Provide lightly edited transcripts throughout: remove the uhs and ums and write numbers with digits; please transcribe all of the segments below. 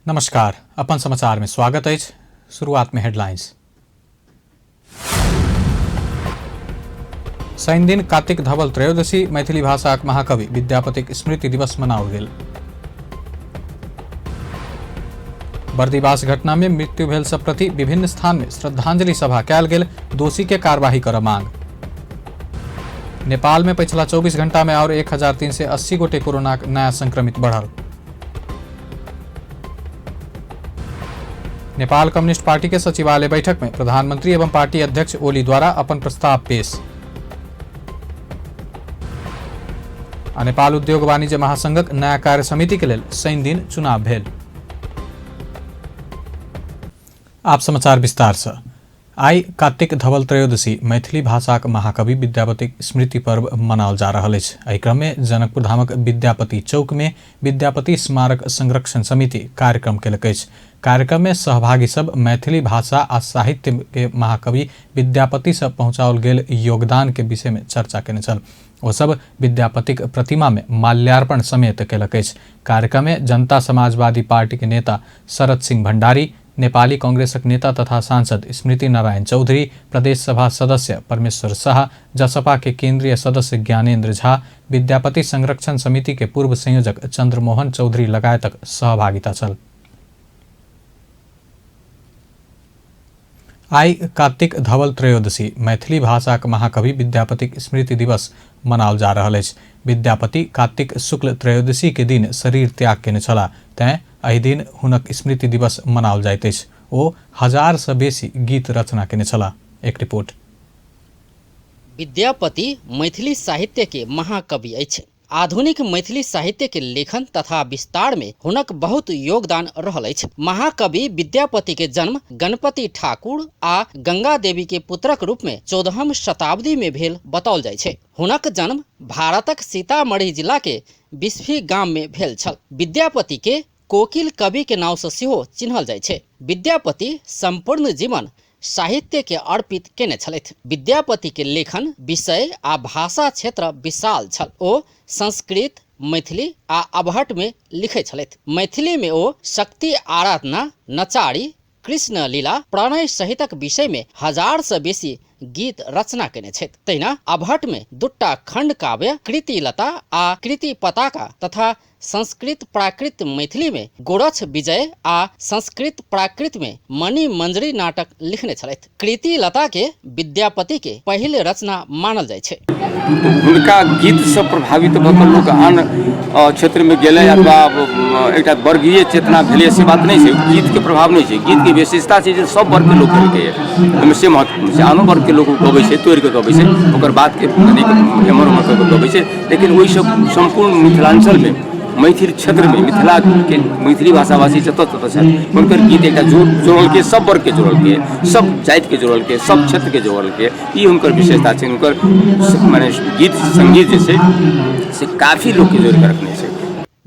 नमस्कार, अपन समाचार में स्वागत है। शुरुआत में हेडलाइंस। शनि दिन कार्तिक धवल त्रयोदशी मैथिली भाषाक महाकवि विद्यापतिक स्मृति दिवस मनाओल गेल। बर्दिवास घटना में मृत्यु भेल सब प्रति विभिन्न स्थान में श्रद्धांजलि सभा कयल गेल, दोषी के कार्रवाई कर मांग। नेपाल में पिछला 24 घंटा में और 1380 गोटे कोरोना नया संक्रमित बढ़ल। नेपाल कम्युनिस्ट पार्टी के सचिवालय बैठक में प्रधानमंत्री एवं पार्टी अध्यक्ष ओली द्वारा अपन प्रस्ताव पेश। नेपाल उद्योग वाणिज्य महासंघक नया कार्य समिति के लेल शनि दिन चुनाव भेल। आप समाचार विस्तार से। आई कार्तिक धवल त्रयोदशी मैथिली भाषाक महाकवि विद्यापतिक स्मृति पर्व मनाओल जा रहल अछि। एहि क्रम में जनकपुर धामक विद्यापति चौक में विद्यापति स्मारक संरक्षण समिति कार्यक्रम केलक अछि। कार्यक्रम में सहभागी सब मैथिली भाषा आ साहित्य के महाकवि विद्यापति से पहुंचाओल गेल योगदान के विषय में चर्चा केने छल। ओ सब विद्यापतिक प्रतिमा में माल्यार्पण समेत केलक अछि। कार्यक्रम में जनता समाजवादी पार्टी के नेता शरद सिंह भंडारी, नेपाली कांग्रेसक नेता तथा सांसद स्मृति नारायण चौधरी, प्रदेश सभा सदस्य परमेश्वर शाह, जसपा के केंद्रीय सदस्य ज्ञानेन्द्र झा, विद्यापति संरक्षण समिति के पूर्व संयोजक चंद्रमोहन चौधरी लगायतक सहभागिता छल। आई कार्तिक धवल त्रयोदशी मैथिली भाषाक महाकवि विद्यापतिक स्मृति दिवस मनाओल जा रहल अछि। विद्यापति कार्तिक शुक्ल त्रयोदशी के दिन शरीर त्याग केने छलाह, तें एहि दिन हुनक स्मृति दिवस मनाओल जाइत अछि। ओ 1000 सँ बेसी गीत रचना केने छलाह। एक रिपोर्ट। विद्यापति मैथिली साहित्य के महाकवि अछि। आधुनिक मैथिली साहित्य के लेखन तथा विस्तार में हुनक बहुत योगदान रहल अछि। महाकवि विद्यापति के जन्म गणपति ठाकुर आ गंगा देवी के पुत्रक रूप में 14वीं शताब्दी में भेल बताओल जाय छै। हुनक जन्म भारतक सीतामढ़ी जिला के बिस्फी गाम में भेल छल। विद्यापति के कोकिल कवि के नाम से सेहो चिन्हल जाय छै। विद्यापति संपूर्ण जीवन साहित्य के अर्पित केने छलथि। विद्यापति के लेखन विषय आ भाषा क्षेत्र विशाल छल। ओ संस्कृत, मैथिली आ अबहट में लिखे छलथि। मैथिली में ओ शक्ति आराधना, नचारी, कृष्ण लीला, प्रणय सहितक विषय में 1000 से बेसी गीत रचना केने छथि। तहिना अबहट में 2टा खंड काव्य कृति लता आ कृति पताका तथा संस्कृत प्राकृत मैथिली में गोरक्ष विजय आ संस्कृत प्राकृत में मणि मंजरी नाटक लिखने छलथि। कृति लता के विद्यापति के पहिल रचना मानल जाय छै। हुनका गीत से प्रभावित भऽ लोक आन क्षेत्र में गेलै अथवा एकटा वर्गीय चेतना भेलै से बात नहीं छै। गीत के प्रभाव नहीं छै। गीत के विशेषता छै जे सब वर्ग के लोक केलकै। ओहिमे से महत्वपूर्ण छै। आनो वर्ग के लोक गबै छै, तोड़ि के गबै छै, ओकर बात के एमहर उमहर कऽ गबै छै। लेकिन ओहि सब संपूर्ण मिथिलांचल में मैथिली क्षेत्र में मिथिला के मैथिली भाषाभाषी जतऽ ततऽ छथि, हुनकर गीत एकटा जोड़ल के सब वर्ग के जोड़ल के, सब जाति के जोड़ल के, सब क्षेत्र के जोड़ल के, ई हुनकर विशेषता छै। हुनकर माने गीत संगीत जे छै से काफी लोक के जोड़ के रखने छै।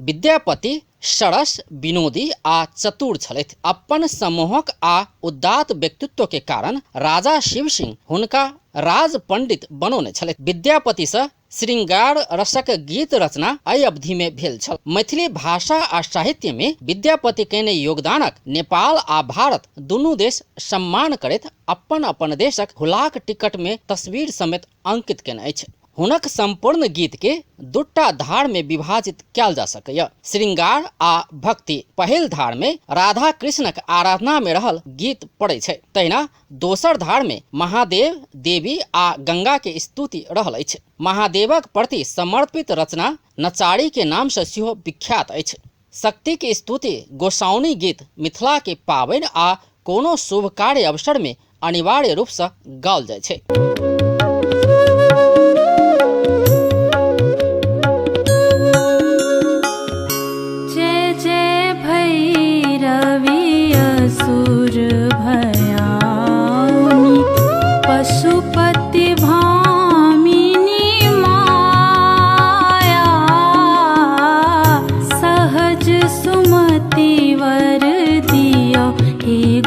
विद्यापति सरस, विनोदी आ चतुर छलथि। अपन सम्मोहक आ उदात्त व्यक्तित्व के कारण राजा शिव सिंह हुनका राज पंडित बनौने छलथि। विद्यापति से श्रृंगार रसक गीत रचना एहि अवधि में भेल छल। मैथिली भाषा आ साहित्य में विद्यापति केने योगदानक नेपाल आ भारत दुनू देश सम्मान करैत अपन अपन देशक हुलाक टिकट में तस्वीर समेत अंकित केने अछि। हुनक संपूर्ण गीत के 2टा धार में विभाजित कयल जा सकैया। श्रृंगार आ भक्ति पहिल धार में राधा कृष्णक आराधना में रहल गीत पड़ै छै। तहिना दोसर धार में महादेव, देवी आ गंगा के स्तुति रहल अछि। महादेवक प्रति समर्पित रचना नचारी के नाम से सेहो विख्यात अछि। शक्ति के स्तुति गोसाउनी गीत मिथिला के पावनि आ कोनो शुभ कार्य अवसर में अनिवार्य रूप से गाओल जाय छै।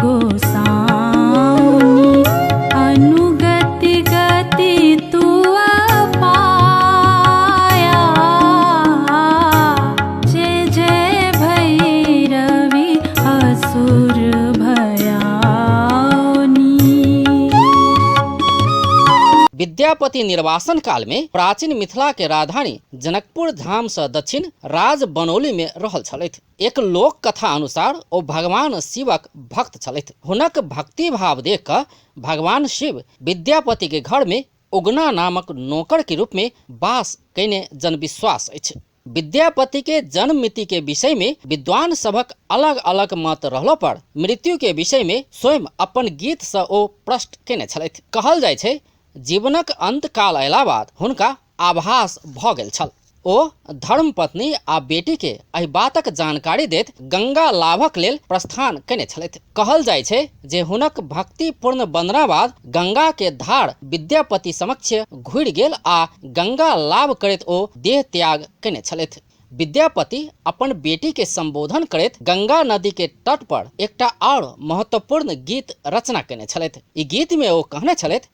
गोसाउनी अनुगति विद्यापति निर्वासन काल में प्राचीन मिथिला के राजधानी जनकपुर धाम से दक्षिण राज बनौली में रहल छलथि। एक लोक कथा अनुसार ओ भगवान शिवक भक्त छलथि। हुनक भक्ति भाव देख कऽ भगवान शिव विद्यापति के घर में उगना नामक नौकर के रूप में वास कयने जनविश्वास अछि। विद्यापति के जन्म मिति के विषय में विद्वान सभक अलग अलग मत रहलो पर मृत्यु के विषय में स्वयं अपन गीत से ओ प्रश्न केने छलथि। कहल जाइ छै जीवनक अंत काल अयला बाद हुनका आभास भ गेल छल। ओ धर्मपत्नी आ बेटी के एहि बातक जानकारी दैत गंगा लाभक लेल प्रस्थान केने छलथि। कहल जाइ छै जे हुनक भक्तिपूर्ण वंदना बाद गंगा के धार विद्यापति समक्ष घुरि गेल आ गंगा लाभ करैत ओ देह त्याग केने छलथि। विद्यापति अपन बेटी के संबोधन करैत गंगा नदी के तट पर एकटा और महत्वपूर्ण गीत रचना केने छलथि। ई गीत में ओ कहने छलथि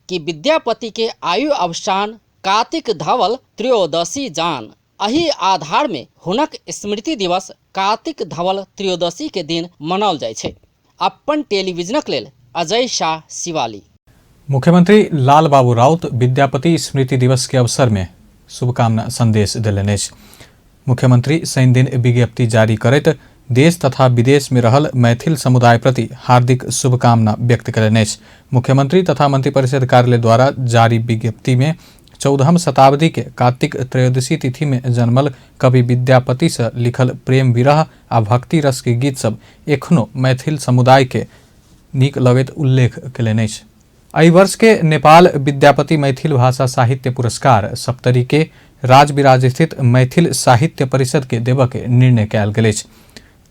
कि विद्यापति के आयु अवसान कार्तिक धवल त्रयोदशी जान। एही आधार में हुनक स्मृति दिवस कार्तिक धवल त्रयोदशी के दिन मनाओल जाइ छै। अपन टेलीविजनक लेल अजय शाह शिवाली। मुख्यमंत्री लाल बाबू राउत विद्यापति स्मृति दिवस के अवसर में शुभकामना संदेश देलनि अछि। मुख्यमंत्री शनि दिन विज्ञप्ति जारी करैत देश तथा विदेश में रहल मैथिल समुदाय प्रति हार्दिक शुभकामना व्यक्त कयलनि अछि। मुख्यमंत्री तथा मंत्रिपरिषद कार्यालय द्वारा जारी विज्ञप्ति में 14वीं शताब्दी के कार्तिक त्रयोदशी तिथि में जन्मल कवि विद्यापति से लिखल प्रेम विरह आ भक्ति रस के गीत सब एखनो मैथिल समुदाय के नीक लगैत उल्लेख कयलनि अछि। एहि वर्ष के नेपाल विद्यापति मैथिल भाषा साहित्य पुरस्कार सप्तरी के राजविराज स्थित मैथिल साहित्य परिषद के देबऽ के निर्णय कयल गेल अछि।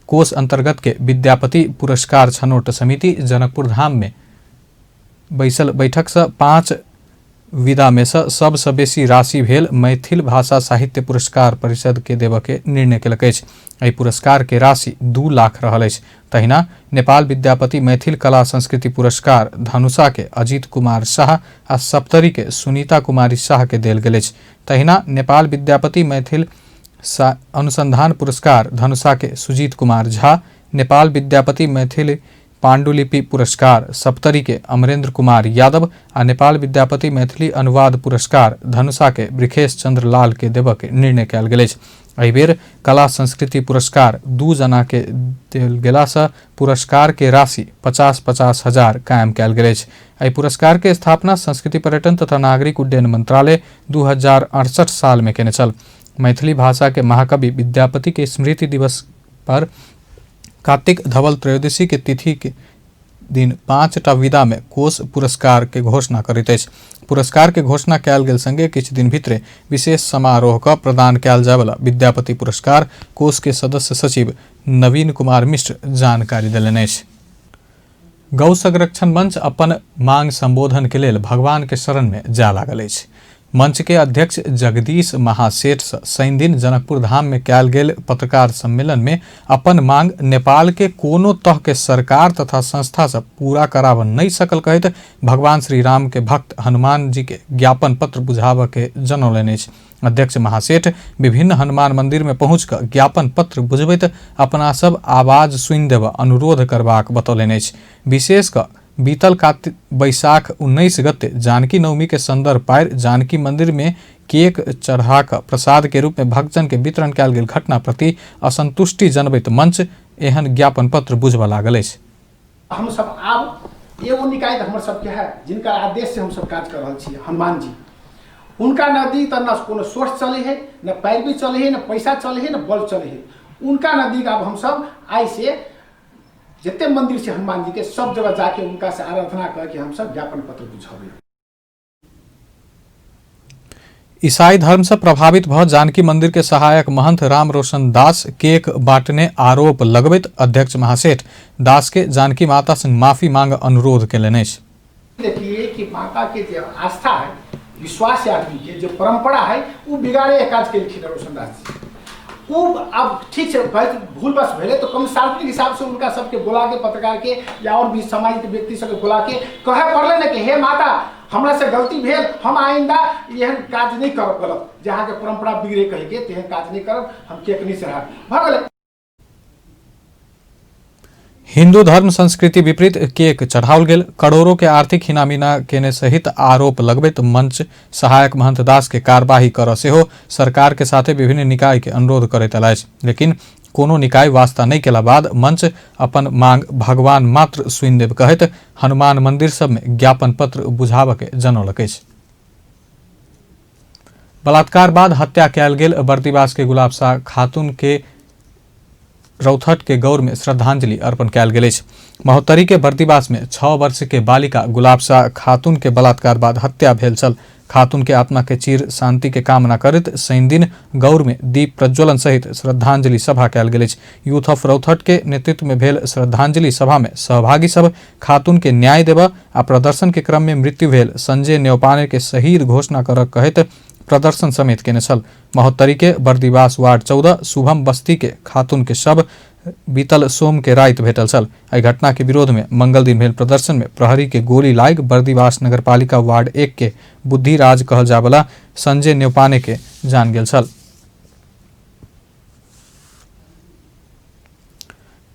कोष अंतर्गत के विद्यापति पुरस्कार छनौट समिति जनकपुर धाम में बैसल बैठक से 5 विधा में से सबसे बेसी राशि भेल मैथिल भाषा साहित्य पुरस्कार परिषद के देबऽ के निर्णय केलक अछि। एहि पुरस्कार के राशि 2 लाख रहल अछि। तहिना नेपाल विद्यापति मैथिल कला संस्कृति पुरस्कार धनुषा के अजीत कुमार शाह आ सप्तरी के सुनीता कुमारी शाह के देल गेल अछि। तहिना नेपाल विद्यापति मैथिल अनुसंधान पुरस्कार धनुषा के सुजीत कुमार झा, नेपाल विद्यापति मैथिल पांडुलिपि पुरस्कार सप्तरी के अमरेंद्र कुमार यादव आ नेपाल विद्यापति मैथिली अनुवाद पुरस्कार धनुषा के ब्रिखेश चंद्र लाल के देबऽ के निर्णय कयल गेल अछि। एहि बेर कला संस्कृति पुरस्कार 2 जना के देल गेला से पुरस्कार के राशि 50-50 हजार कायम कयल गेल अछि। एहि पुरस्कार के स्थापना संस्कृति पर्यटन तथा नागरिक उड्डयन मंत्रालय 2068 साल में केने छल। मैथिली भाषा के महाकवि विद्यापति के स्मृति दिवस पर कार्तिक धवल त्रयोदशी के तिथि के दिन 5टा विधा में कोष पुरस्कार के घोषणा करैत अछि। पुरस्कार के घोषणा कयल गेल संगे किछु दिन भीतरे विशेष समारोह का प्रदान कयल जाय वाला विद्यापति पुरस्कार कोष के सदस्य सचिव नवीन कुमार मिश्र जानकारी देलनि अछि। गौ संरक्षण मंच अपन मांग संबोधन के लेल भगवान के शरण में जा लागल अछि। मंच के अध्यक्ष जगदीश महासेठ शनि दिन जनकपुर धाम में कयल गेल पत्रकार सम्मेलन में अपन मांग नेपाल के कोनो तह के सरकार तथा संस्था से पूरा कराब नहीं सकल कहैत भगवान श्री राम के भक्त हनुमान जी के ज्ञापन पत्र बुझाबऽ के जनौलनि अछि। अध्यक्ष महासेठ विभिन्न हनुमान मंदिर में पहुंच कऽ ज्ञापन पत्र बुझबैत अपना सब आवाज सुनि देबऽ अनुरोध करबाक बतौलनि अछि। विशेष कऽ बीतल कार्तिक बैसाख 19 गते जानकी नवमी के संदर्भ पारि जानकी मंदिर में केक चढ़ा कऽ प्रसाद के रूप में भक्तजन के वितरण कयल गेल घटना प्रति असंतुष्टि जनबैत मंच एहन ज्ञापन पत्र बुझबऽ लागल अछि। हम सब आब एगो निकाय हमर सबके है जिनका आदेश से हम सब काज कर रहल छी हनुमान जी, उनका नदी तो न कोनो सोर्स चले है, न पैरवी चले है, न पैसा चले है, न बल चले है। उनका नदी का अब हम सब आई से जितने मंदिर से हनुमान जी के सब जगह जाके उनका से आराधना करके हम सब ज्ञापन पत्र बुझावे। ईसाई धर्म से प्रभावित भ जानकी मंदिर के सहायक महंत राम रोशन दास केक बांटने आरोप लगबैत अध्यक्ष महासेठ दास के जानकी माता से माफी मांग अनुरोध केलनि अछि। देखिए कि माता के जो आस्था है, विश्वास है, आदमी के जो परंपरा है वो बिगाड़े काज के लिए रोशन दास जी। वो अब ठीक से भूल बस भेले तो कम सार्वजनिक हिसाब से उनका सबके बुला के पत्रकार के या और भी समाज के व्यक्ति सबके बुला के कहे पड़ले ना कि हे माता हमरा से गलती भेल, हम आइंदा यह काज नहीं करब, गलत जहाँ के परंपरा बिगड़े कह के तेहन काज नहीं करब, हम केक नहीं चढ़ाब भगले। हिंदू धर्म संस्कृति विपरीत केक चढ़ाओल गेल, करोड़ों के आर्थिक हिनामिना केने सहित आरोप लगबैत मंच सहायक महंत दास के कार्यवाही कर सेहो सरकार के साथे विभिन्न निकाय के अनुरोध करैत अछि, लेकिन कोनो निकाय वास्ता नहीं केला बाद मंच अपन मांग भगवान मात्र सुनि देब कहैत हनुमान मंदिर सब में ज्ञापन पत्र बुझाब के जनौलक अछि। बलात्कार बाद हत्या कयल गेल बर्दिवास के गुलाब शाह खातून के रौथट के गौर में श्रद्धांजलि अर्पण कयल गेल अछि। महोत्तरी के बर्दिवास में 6 वर्ष के बालिका गुलाब शाह खातून के बलात्कार बाद हत्या भेल छल। खातून के आत्मा के चिर शांति के कामना करैत शनि दिन गौर में दीप प्रज्वलन सहित श्रद्धांजलि सभा कयल गेल अछि। यूथ ऑफ रौथट के नेतृत्व में भेल श्रद्धांजलि सभा में सहभागी सब खातून के न्याय देबा आ प्रदर्शन के क्रम में मृत्यु भेल संजय न्यौपाने के शहीद घोषणा कर कहैत प्रदर्शन समेत केने छल। महोत्तरी के बर्दिवास वार्ड 14 शुभम बस्ती के खातून के शव बीतल सोम के रात भेटल छल। एहि घटना के विरोध में मंगल दिन भेल प्रदर्शन में प्रहरी के गोली लाग बर्दिवास नगरपालिका वार्ड 1 के बुद्धिराज कहल जावला संजय न्यौपाने के जान गेल छल।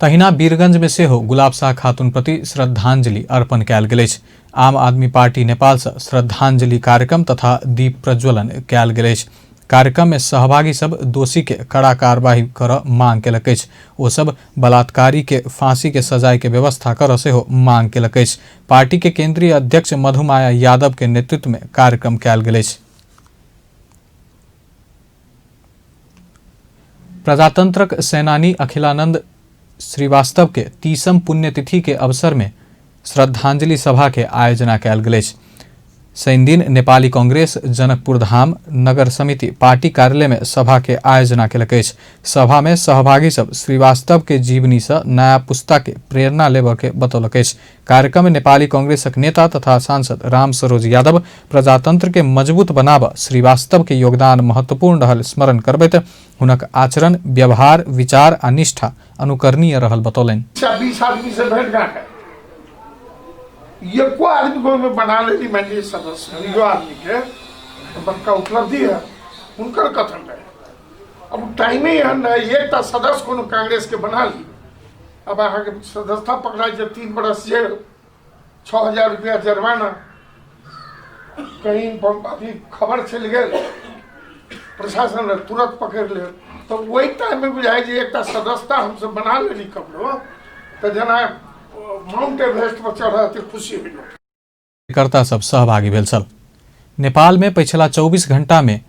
तहिना वीरगंज में सेहो गुलाब शाह खातून प्रति श्रद्धांजलि अर्पण कयल गेल अछि। आम आदमी पार्टी नेपाल से श्रद्धांजलि कार्यक्रम तथा दीप प्रज्वलन कयल गेल अछि। कार्यक्रम में सहभागी सब दोषी के कड़ा कार्रवाई कर मांग केलक अछि। ओ सब बलात्कारी के फांसी के सजाए के व्यवस्था कर सेहो मांग केलक अछि। पार्टी के केंद्रीय अध्यक्ष मधुमाया यादव के नेतृत्व में कार्यक्रम कयल गेल अछि। प्रजातंत्रक सेनानी अखिलानंद श्रीवास्तव के 30वीं पुण्यतिथि के अवसर में श्रद्धांजलि सभा के आयोजना कयल गेल अछि। शनि दिन नेपाली कांग्रेस जनकपुर धाम नगर समिति पार्टी कार्यालय में सभा के आयोजना केलक अछि। सभा में सहभागी सब श्रीवास्तव के जीवनी से नया पुस्ता के प्रेरणा लेबऽ के बतौलक अछि। कार्यक्रम में नेपाली कांग्रेसक नेता तथा सांसद राम सरोज यादव प्रजातंत्र के मजबूत बनाबऽ श्रीवास्तव के योगदान महत्वपूर्ण रहल स्मरण करबैत हुनक आचरण, व्यवहार, विचार आ निष्ठा अनुकरणीय रहल बतौलनि। 20 आदमी से भेंट घाट है, एको आदमी को में बना लेनी मंडली सदस्य यो आदमी के बड़का उपलब्धि है उनकर कथन है। अब टाइम ही है एक सदस्य को कांग्रेस के बना ली, अब अहाँ के सदस्यता पकड़ा जब 3 बरस जेल, 6000 रुपया जुर्माना, कहीं अभी खबर चल गए प्रशासन ने तुरंत पकड़ ले, तो वही टाइम में बुझाई जे एक सदस्यता हमसे बना लेनी कपड़ो तो जना माउंट एवरेस्ट पर चढ़ा खुशी हुई। कार्यकर्ता सब सहभागी भेल छल। नेपाल में पिछला 24 घंटा में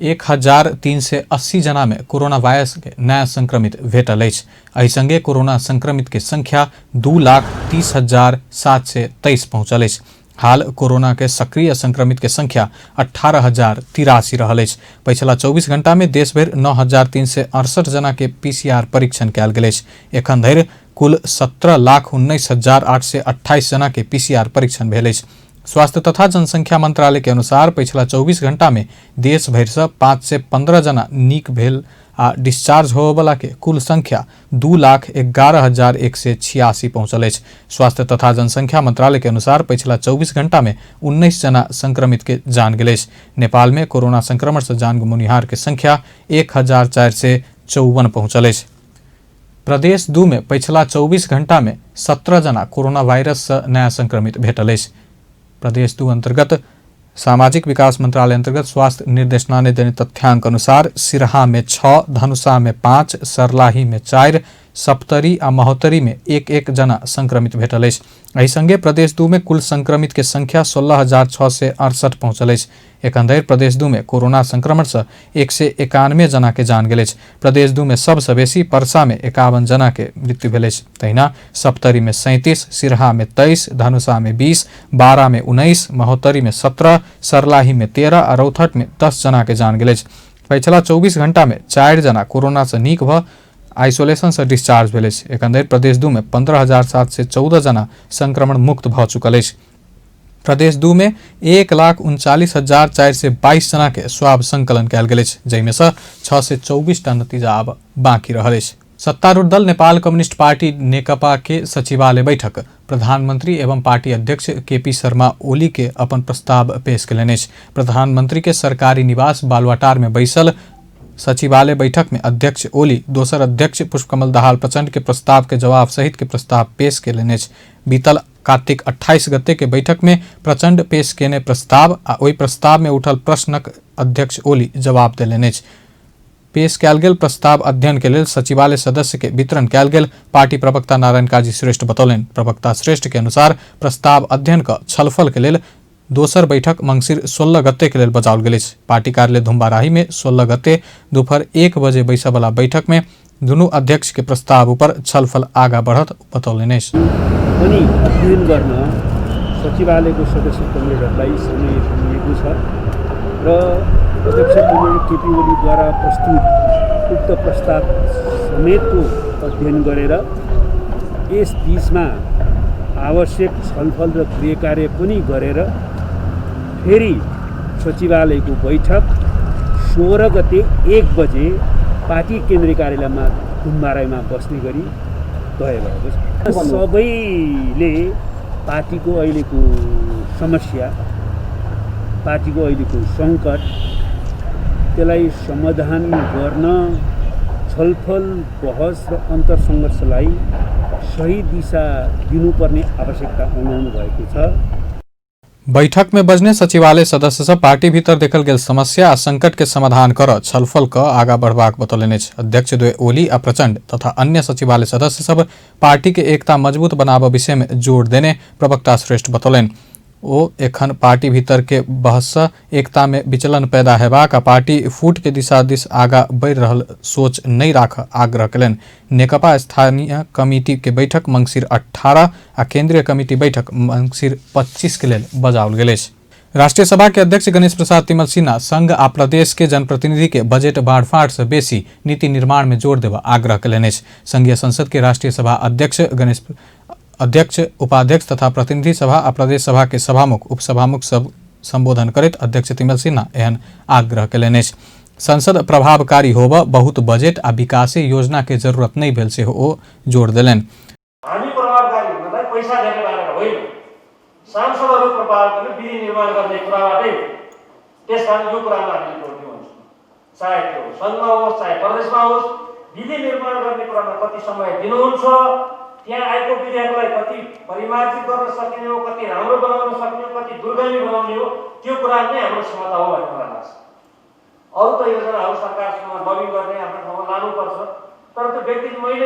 1380 जना में कोरोना वायरस के नया संक्रमित भेटल अछि। एहि संगे कोरोना संक्रमित के संख्या 2,30,723 पहुंचल अछि। हाल कोरोना के सक्रिय संक्रमित के संख्या 18,083 रहल अछि। पिछला 24 घंटा में देश भर 9,368 जना के PCR परीक्षण कयल गेल अछि। एखन धरि कुल 17,19,828 जना के PCR परीक्षण भेल अछि। स्वास्थ्य तथा जनसंख्या मंत्रालय के अनुसार पिछला 24 घंटा में देश भर से 515 जना नीक भेल आ डिस्चार्ज होबय वाला के कुल संख्या 2,11,186 पहुंचल अछि। स्वास्थ्य तथा जनसंख्या मंत्रालय के अनुसार पिछला 24 घंटा में 19 जना संक्रमित के जान गेल अछि। नेपाल में कोरोना संक्रमण से जान गुमनिहार के संख्या 1,454 पहुंचल अछि। प्रदेश 2 में पिछला 24 घंटा में 17 जना कोरोना वायरस से नया संक्रमित भेटल अछि। प्रदेश 2 अंतर्गत सामाजिक विकास मंत्रालय अंतर्गत स्वास्थ्य निर्देशनालय देने तथ्यांक अनुसार सिरहा में 6, धनुषा में 5, सर्लाही में 4, सप्तरी आ महोत्तरी में 1-1 जना संक्रमित भेटल अछि। एहि संगे प्रदेश 2 में कुल संक्रमित के संख्या 16,668 पहुंचल अछि। एखन धरि प्रदेश 2 में कोरोना संक्रमण से 191 जना के जान गेल अछि। प्रदेश 2 में सबसे बेसी परसा में 51 जना के मृत्यु भेल अछि। तहिना सप्तरी में 37, सिरहा में 23, धनुषा में 20, बारा में 19, महोत्तरी में 17, सर्लाही में 13 आ रौथट में 10 जना के जान गेल अछि। पिछला 24 घंटा में 4 जना कोरोना से नीक भ आइसोलेशन से डिस्चार्ज भेल अछि। एखन धरि प्रदेश 2 में 15,714 जना संक्रमण मुक्त भ चुकल अछि। प्रदेश 2 में 1,39,422 जना के स्वाब संकलन कयल गेल अछि, जाहिमे से 6 से 24 टा नतीजा आब बाकी रहल अछि। सत्तारूढ़ दल नेपाल कम्युनिस्ट पार्टी नेकपा के सचिवालय बैठक प्रधानमंत्री एवं पार्टी अध्यक्ष केपी शर्मा ओली के अपन प्रस्ताव पेश कयलनि अछि। प्रधानमंत्री के सरकारी निवास बालुवाटार में बैसल सचिवालय बैठक में अध्यक्ष ओली दोसर अध्यक्ष पुष्पकमल दाहाल प्रचंड के प्रस्ताव के जवाब सहित के प्रस्ताव पेश केलनि अछि। बीतल कार्तिक 28 गते के बैठक में प्रचंड पेश केने प्रस्ताव आ ओहि प्रस्ताव में उठल प्रश्नक अध्यक्ष ओली जवाब देलनि अछि। पेश कयल गेल प्रस्ताव अध्ययन के लेल सचिवालय सदस्य के वितरण कयल गेल पार्टी प्रवक्ता नारायण काजी श्रेष्ठ बतौलनि। प्रवक्ता श्रेष्ठ के अनुसार प्रस्ताव अध्ययन क छलफल के लेल दोसर बैठक मंगसिर 16 गते के लेल बजाओल गेल अछि। पार्टी कार्यालय धुम्बाराही में 16 गते दोपहर 1 बजे बैसय वाला बैठक में दुनू अध्यक्ष के प्रस्ताव पर छलफल आगा बढ़त बतौलनि अछि। पनि अध्ययन गर्न सचिवालयको सदस्य कमरेडहरूलाई समय दिएको छ र अध्यक्ष कमरेड केपी ओलीद्वारा प्रस्तुत उक्त प्रस्ताव समेतको अध्ययन गरेर यस बीचमा आवश्यक छलफल र गृहकार्य पनि गरेर फेरि सचिवालयको बैठक 16 गते 1 बजे पार्टी केन्द्रीय कार्यालयमा धुम्बाराईमा बस्ने गरी तय भएको छ। सबैले पार्टीको अहिलेको समस्या, पार्टीको अहिलेको सङ्कट, त्यसलाई समाधान गर्न छलफल बहस र अन्तर्सङ्घर्षलाई सही दिशा दिनुपर्ने आवश्यकता अनुभव भएको छ। बैठक में बजने सचिवालय सदस्य सब पार्टी भीतर देखल गेल समस्या आ संकट के समाधान कर छलफल क आगा बढ़बाक बतौलनि अछि। अध्यक्ष द्वय ओली आ प्रचंड तथा अन्य सचिवालय सदस्य सब पार्टी के एकता मजबूत बनाबऽ विषय में जोर देने प्रवक्ता श्रेष्ठ बतौलनि। ओ एखन पार्टी भीतर के बहस एकता में विचलन पैदा हेबाक आ पार्टी फूट के दिशा दिस आगा बढ़ि रहल सोच नहीं राख आग्रह कयलनि। नेकपा स्थानीय कमिटी के बैठक मंगसिर 18 आ केंद्रीय कमिटी बैठक मंगसिर 25 के लेल बजाओल गेल अछि। राष्ट्रीय सभा के अध्यक्ष गणेश प्रसाद तिमल सिन्हा संघ आ प्रदेश के जनप्रतिनिधि के बजट बाँड़फाँट से बेसी नीति निर्माण में जोर देबा आग्रह कयलनि अछि। संघीय संसद के राष्ट्रीय सभा अध्यक्ष उपाध्यक्ष तथा प्रतिनिधि सभा आ प्रदेश सभा के सभामुख उपसभामुख सब संबोधन करैत अध्यक्ष तिमल सिन्हा एहन आग्रह कयलनि अछि। संसद प्रभावकारी होबऽ बहुत बजट आ विकासे योजना के जरूरत नहीं भेल से ओ जोर देलनि। हामी प्रभावकारी हुनलाई पैसा देने भनेर होइन, सांसदहरू प्रभावकारी विधि निर्माण गर्ने कुराबाटै त्यसकारण यो कुरामा हामीले जोड दिनु हुन्छ। चाहे त्यो सङ्घमा होस् चाहे प्रदेशमा होस्, विधि निर्माण गर्ने कुरामा कति समय दिनुहुन्छ, त्यहाँ आएको विधेयकलाई कति परिमार्जित गर्न सकिने हो, कति राम्रो बनाउन सकिने हो, कति दुर्गामी बनाउने हो, त्यो कुरा नै हाम्रो क्षमता हो भन्ने मलाई लाग्छ। अरू त योजनाहरू सरकारसँग लबिङ गर्ने आफ्नो ठाउँमा लानुपर्छ, तर त्यो व्यक्ति मैले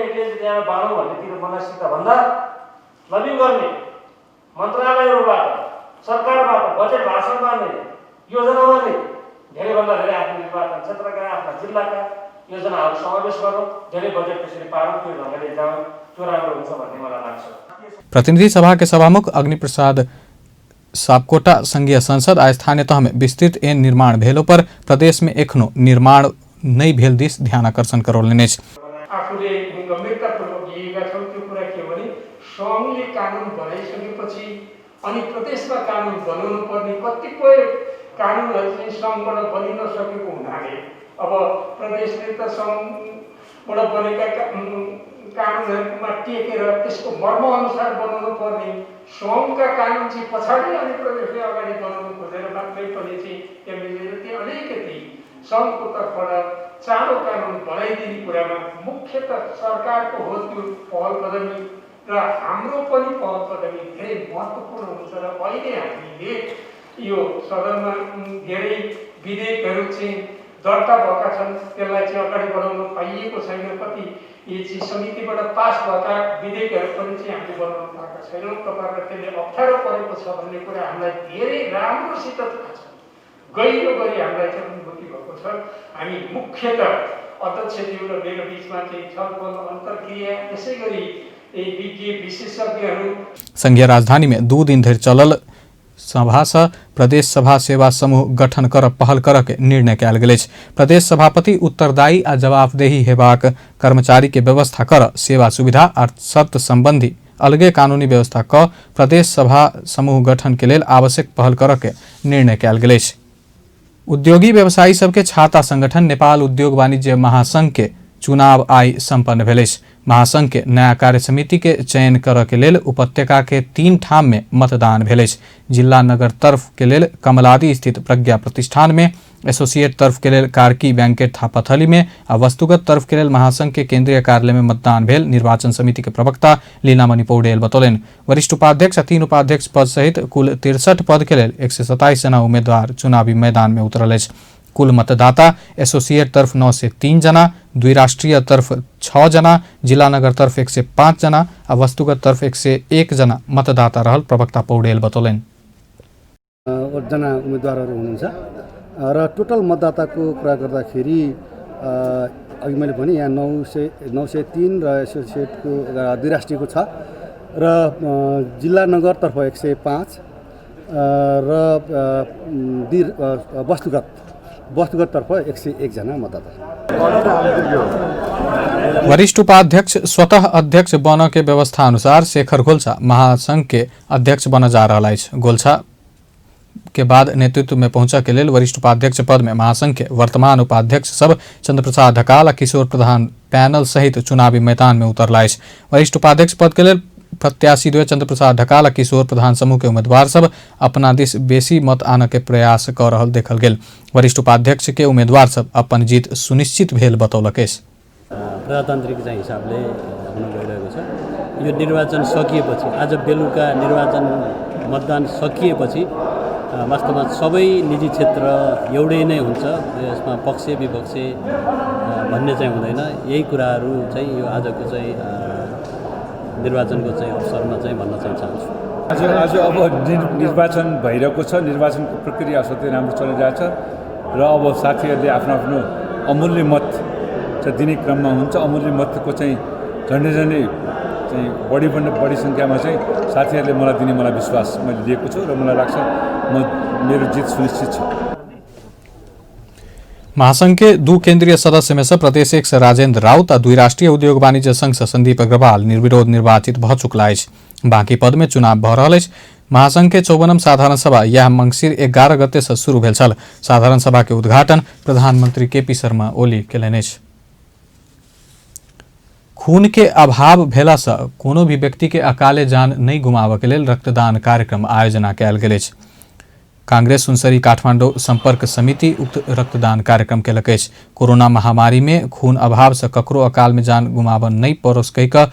एकले त्यहाँ बाँडौँ भन्नेतिर मनसित भन्दा लबिङ गर्ने मन्त्रालयहरूबाट सरकारबाट बजेट भाषणमा नै योजनामा नै धेरैभन्दा धेरै आफ्नो निर्वाचन क्षेत्रका आफ्ना जिल्लाका योजनाहरू समावेश गरौँ, धेरै बजेट त्यसरी पारौँ, त्यो ढङ्गले जाउँ, त्यो राम्रो हुन्छ भन्ने मलाई लाग्छ। प्रतिनिधि सभा के सभामुख अग्निप्रसाद सापकोटा संघीय संसद आ स्थानीय तह में विस्तृत एन निर्माण भेलो पर प्रदेश में एखनो निर्माण नहीं भेल दिस ध्यान आकर्षण करौलनि अछि। आफूले गम्भीरतापूर्वक लिएका छौँ त्यो कुरा के भने सङ्घले कानुन बनाइसकेपछि अनि प्रदेशमा कानुन बनाउनु पर्ने कतिपय कानुनहरू चाहिँ सङ्घबाट बनिन सकेको हुनाले अब प्रदेशले त सङ्घबाट बनेका कानुनहरूमा टेकेर त्यसको मर्म अनुसार बनाउनु पर्ने सङ्घका कानुन चाहिँ पछाडि अनि प्रदेशले अगाडि बनाउनु खोजेर मात्रै पनि चाहिँ एमएलएले अलिकति सङ्घको तर्फबाट चाँडो कानुन बनाइदिने कुरामा मुख्यतः सरकारको हो त्यो पहल कदमी र हाम्रो पनि पहल कदमी धेरै महत्त्वपूर्ण हुन्छ र अहिले हामीले यो सदनमा धेरै विधेयकहरू चाहिँ दर्ता भएका छन्, त्यसलाई चाहिँ अगाडि बढाउन पाइएको छैन। कति यो चाहिँ समितिबाट पास भएका विधेयकहरू पनि चाहिँ हामीले बनाउन पाएका छैनौँ। तपाईँहरूलाई त्यसले अप्ठ्यारो परेको छ भन्ने कुरा हामीलाई धेरै राम्रोसित थाहा छ, गहिरो गरी हामीलाई चाहिँ अनुभूति भएको छ। हामी मुख्यतः अध्यक्षज्यू र मेरो बिचमा चाहिँ छलफल अन्तर्क्रिया यसै गरी विज्ञ विशेषज्ञहरू। संघीय राजधानी में 2 दिन धरि चलल सभा से प्रदेश सभा सेवा समूह गठन कर पहल कर के निर्णय कयल गेल अछि। प्रदेश सभापति उत्तरदायी आ जवाबदेही हेबाक कर्मचारी के व्यवस्था कर सेवा सुविधा आ शर्त संबंधी अलगे कानूनी व्यवस्था क प्रदेश सभा समूह गठन के लेल आवश्यक पहल कर के निर्णय कयल गेल अछि। उद्योगी व्यवसायी सबके छाता संगठन नेपाल उद्योग वाणिज्य महासंघ के चुनाव आई संपन्न भेल अछि। महासंघ के नया कार्य समिति के चयन कर के लेल उपत्यका के 3 ठाम में मतदान भेल अछि। जिला नगर तरफ के लेल कमलादी स्थित प्रज्ञा प्रतिष्ठान में एसोसिएट तर्फ के लेल कार्की बैंकेट थापाथली में आ वस्तुगत तर्फ के लेल महासंघ के केंद्रीय कार्यालय में मतदान भेल। निर्वाचन समिति के प्रवक्ता लीलामणि पौडेल बतौलन। वरिष्ठ उपाध्यक्ष आ 3 उपाध्यक्ष पद सहित कुल 63 पद के लेल 127 जना उम्मीदवार चुनावी मैदान में उतरल अछि। कुल मतदाता एसोसिएट तरफ 9 से 3 जना, द्विराष्ट्रीय तरफ 6 जना, जिला नगर तरफ 105 जना आ वस्तुगत तरफ 101 जना मतदाता रहल प्रवक्ता पौडेल बतौलन। जना उम्मेदवारहरू हुनुहुन्छ र टोटल मतदाताको कुरा गर्दाखेरि अघि मैले भने यहाँ 903 र एसोसिएटको द्विराष्ट्रियको छ र जिल्ला नगरतर्फ 105 र वस्तुगततर्फ 101 जना मतदाता। वरिष्ठ उपाध्यक्ष स्वतः अध्यक्ष बन के व्यवस्था अनुसार शेखर गोल्छा महासंघ के अध्यक्ष बन जा रहा है। गोल्छा के बाद नेतृत्व में पहुंचा के लेल वरिष्ठ उपाध्यक्ष पद में महासंघ के वर्तमान उपाध्यक्ष सब चंद्र प्रसाद ढकाल आ किशोर प्रधान पैनल सहित चुनावी मैदान में उतरला। वरिष्ठ उपाध्यक्ष पद के लेल प्रत्याशी द्वय चंद्र प्रसाद ढकाल आ किशोर प्रधान समूह के उम्मीदवार सब अपना दिस बेसी मत आने के प्रयास कर रहल देखल गेल। वरिष्ठ उपाध्यक्ष के उम्मीदवार सब अपन जीत सुनिश्चित भेल बतौलक। प्रजातान्त्रिक हिसाबले हुन गइरहेको छ। यो निर्वाचन सकिएपछि आज बेलुका निर्वाचन मतदान सकिएपछि वास्तवमा सबै निजी क्षेत्र एउटै नै हुन्छ। यसमा पक्ष विपक्ष भन्ने चाहिँ हुँदैन। यही कुराहरू चाहिँ यो आजको चाहिँ निर्वाचनको चाहिँ अवसरमा चाहिँ भन्न चाहिँ चाहन्छु। आज अब निर्वाचन भइरहेको छ। निर्वाचनको प्रक्रिया असाध्यै राम्रो चलिरहेछ र अब साथीहरूले आफ्नो आफ्नो अमूल्य मत चाहिँ दिने क्रममा हुन्छ। अमूल्य मतको चाहिँ झन्डै चाहिँ बढी सङ्ख्यामा चाहिँ साथीहरूले मलाई दिने मलाई विश्वास मैले लिएको छु र मलाई लाग्छ मेरो जीत सुनिश्चित छ। महासंघ के 2 केंद्रीय सदस्य में से प्रदेश 1 से राजेंद्र राउत और द्विराष्ट्रीय उद्योग वाणिज्य संघ से संदीप अग्रवाल निर्विरोध निर्वाचित भ चुकला है। बाकी पद में चुनाव भ रहा है। महासंघ के 54 साधारण सभा यह मंगसिर 11 गते से शुरू भेल छल। साधारण सभा के उद्घाटन प्रधानमंत्री केपी शर्मा ओली केलनि। खून के अभाव भेला से कोनो भी व्यक्ति के अकाले जान नहीं गुमाव के लेल रक्तदान कार्यक्रम आयोजना कयल गेल अछि। कांग्रेस सुनसरी काठमांडू संपर्क समिति उक्त रक्तदान कार्यक्रम केलक अछि। कोरोना महामारी में खून अभाव से ककरो अकाल में जान गुमाव नहीं पड़ोस कहिकऽ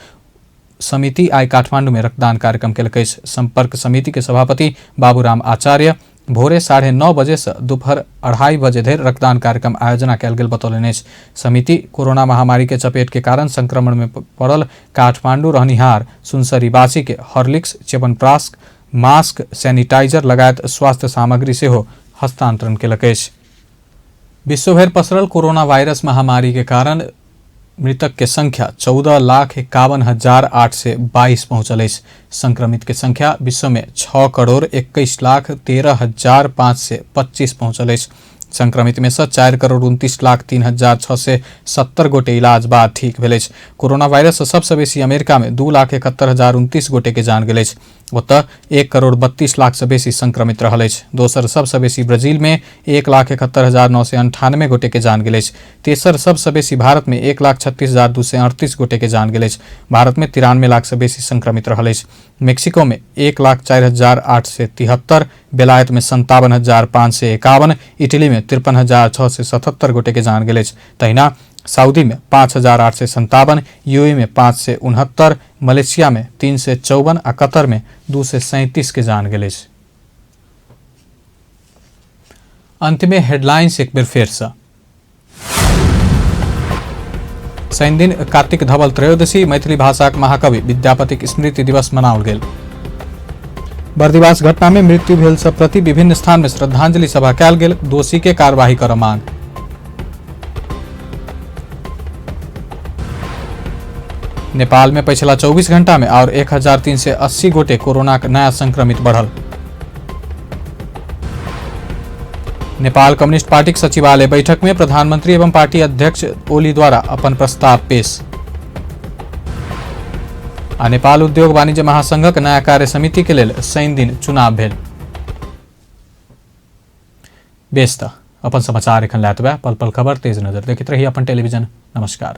समिति आई काठमांडू में रक्तदान कार्यक्रम केलक अछि। संपर्क समिति के सभापति बाबूराम आचार्य भोरे 9:30 बजे से दोपहर 2:30 बजे धरि रक्तदान कार्यक्रम आयोजना कयल गेल बतौलनि अछि। समिति कोरोना महामारी के चपेट के कारण संक्रमण में पड़ल काठमांडू रहनिहार सुनसरीवासी के हॉर्लिक्स, च्यवनप्राश, मास्क, सैनिटाइजर लगायत स्वास्थ्य सामग्री से हो हस्तांतरण केलक अछि। विश्वभर पसरल कोरोना वायरस महामारी के कारण मृतक के संख्या 14,51,822 पहुंचल अछि। संक्रमित के संख्या विश्व में 6,21,13,525 पहुंचल अछि। संक्रमित में से 4,29,03,670 गोटे इलाज बाद ठीक भेल अछि। कोरोना वायरस सबसे बेसी अमेरिका में 2,71,029 गोटे के जान गेल अछि। ओतऽ 1,32,00,000 से बेसी संक्रमित रहल अछि। दोसर सबसे बेसी ब्राजील में 1,71,998 गोटे के जान गेल अछि। तेसर सबसे बेसी भारत में 1,36,238 गोटे के जान गेल अछि। भारत में 93 लाख से बेसी संक्रमित रहल अछि। मेक्सिको में 1,04,873, बेलायत में 57,551, इटली में 53,677 गोटे के जान गेल अछि। तहिना सऊदी में 5,857, यूएई में 569, मलेशिया में 354 आ कतर में 237 के जान गेल अछि। अंत में हेडलाइंस एक बेर फेर से। शनि दिन कार्तिक धवल त्रयोदशी मैथिली भाषाक महाकवि विद्यापतिक स्मृति दिवस मनाओल गेल। बर्दिवास घटना में मृत्यु भेल सब प्रति विभिन्न स्थान में श्रद्धांजलि सभा कयल गेल। दोषी के कार्यवाही कर मांग। नेपाल में पिछला 24 घंटा में और 1,380 गोटे कोरोना के नया संक्रमित बढ़ल। नेपाल कम्युनिस्ट पार्टी के सचिवालय बैठक में प्रधानमंत्री एवं पार्टी अध्यक्ष ओली द्वारा अपन प्रस्ताव पेश। आ नेपाल उद्योग वाणिज्य महासंघक नया कार्य समिति के लेल शनि दिन चुनाव भेल। बेस त अपन समाचार एखन लायत बा। पल पल खबर तेज नजर देखैत रही अपन टेलीविजन। नमस्कार।